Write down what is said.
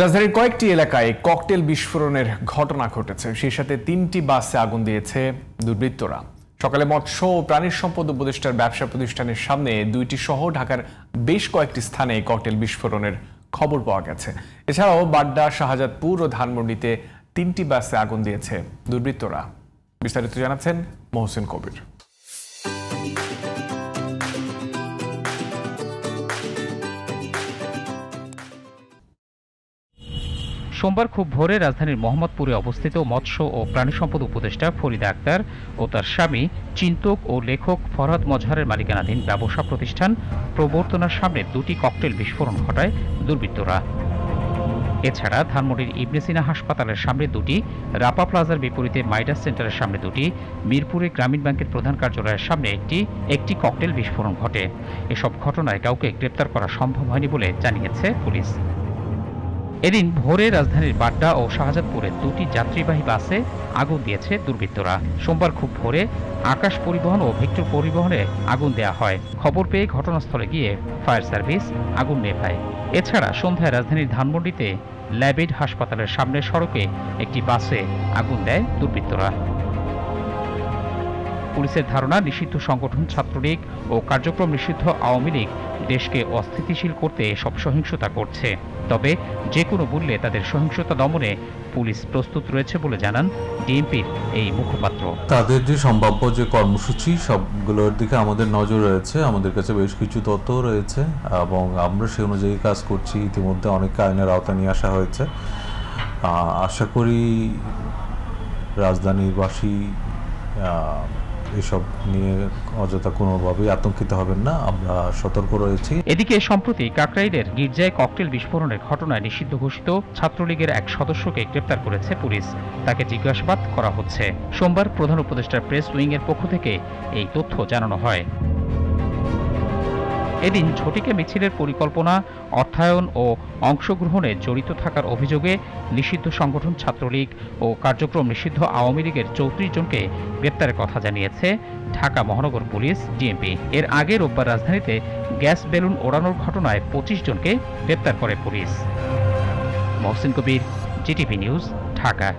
রাজধানীর কয়েকটি এলাকায় ককটেল বিস্ফোরণের ঘটনা ঘটেছে। সেই সাথে 3টি বাসে আগুন দিয়েছে দুর্বৃত্তরা। সকালে মৎস্য ও প্রাণী সম্পদ উপদেষ্টার ব্যবসা প্রতিষ্ঠানের সামনে 2টি সহ ঢাকার বেশ কয়েকটি স্থানে ককটেল বিস্ফোরণের খবর পাওয়া গেছে। এছাড়াও বাড্ডা, শাহজাদপুর ও ধানমন্ডিতে 3টি বাসে আগুন দিয়েছে দুর্বৃত্তরা। বিস্তারিত জানাচ্ছেন মহসিন কবির। সোমবার খুব ভোরে রাজধানীর মোহাম্মদপুরে অবস্থিত মৎস্য ও প্রাণী সম্পদ উপদেষ্টা ফরিদা আক্তার ও তার স্বামী চিন্তক ও লেখক ফরহাদ মজহারের মালিকানাধীন ব্যবসা প্রতিষ্ঠান প্রবর্তনার সামনে 2টি ককটেল বিস্ফোরণ ঘটায় দুর্বৃত্তরা। এছাড়া ধানমন্ডির ইবনে সিনা হাসপাতালের সামনে 2টি, রাপা প্লাজার বিপরীতে মাইডাস সেন্টারের সামনে 2টি, মিরপুরে গ্রামীণ ব্যাংকের প্রধান কার্যালয়ের সামনে একটি ককটেল বিস্ফোরণ ঘটে। এসব ঘটনায় কাউকে গ্রেপ্তার করা সম্ভব হয়নি বলে জানিয়েছে পুলিশ। এদিন ভোরে রাজধানীর বাড্ডা ও শাহজাদপুরে 2টি যাত্রীবাহী বাসে আগুন দিয়েছে দুর্বৃত্তরা। সোমবার খুব ভোরে আকাশ পরিবহন ও ভিক্টর পরিবহনে আগুন দেওয়া হয়। খবর পেয়ে ঘটনাস্থলে গিয়ে ফায়ার সার্ভিস আগুন নেভায়। এছাড়া সন্ধ্যায় রাজধানীর ধানমন্ডিতে ল্যাবেড হাসপাতালের সামনের সড়কে একটি বাসে আগুন দেয় দুর্বৃত্তরা। পুলিশের ধারণা, নিষিদ্ধ সংগঠন ছাত্রলীগ ও কার্যক্রম নিষিদ্ধ আওয়ামী লীগ দেশকে অস্থিতিশীল করতে এসব সহিংসতা করছে। তবে যে কোনো মূল্যে তাদের সহিংসতা দমনে পুলিশ প্রস্তুত রয়েছে বলে জানান ডিএমপির এই মুখপাত্র। তাদের যে সম্ভাব্য যে কর্মসূচি সবগুলোর দিকে আমাদের নজর রয়েছে। আমাদের কাছে বেশ কিছু তথ্য রয়েছে এবং আমরা সে অনুযায়ী কাজ করছি। ইতিমধ্যে অনেক আইনের আওতা নিয়ে আসা হয়েছে। আশা করি রাজধানীবাসী এসব নিয়ে অযথা কোনোভাবেই আতঙ্কিত হবেন না। আমরা সতর্ক রয়েছি। এদিকে সম্প্রতি কাকরাইলের গির্জায় ককটেল বিস্ফোরণের ঘটনায় নিষিদ্ধ ঘোষিত ছাত্রলীগের এক সদস্যকে গ্রেপ্তার করেছে পুলিশ। তাকে জিজ্ঞাসাবাদ করা হচ্ছে। সোমবার প্রধান উপদেষ্টার প্রেস উইংয়ের পক্ষ থেকে এই তথ্য জানানো হয়। এদিন ঝটিকা মিছিলের পরিকল্পনা, অর্থায়ন ও অংশগ্রহণে জড়িত থাকার অভিযোগে নিষিদ্ধ সংগঠন ছাত্রলীগ ও কার্যক্রম নিষিদ্ধ আওয়ামী লীগের 34 জনকে গ্রেপ্তারের কথা জানিয়েছে ঢাকা মহানগর পুলিশ ডিএমপি। এর আগে রোববার রাজধানীতে গ্যাস বেলুন ওড়ানোর ঘটনায় 25 জনকে গ্রেপ্তার করে পুলিশ। মহসিন কবির, জিটিভি নিউজ, ঢাকা।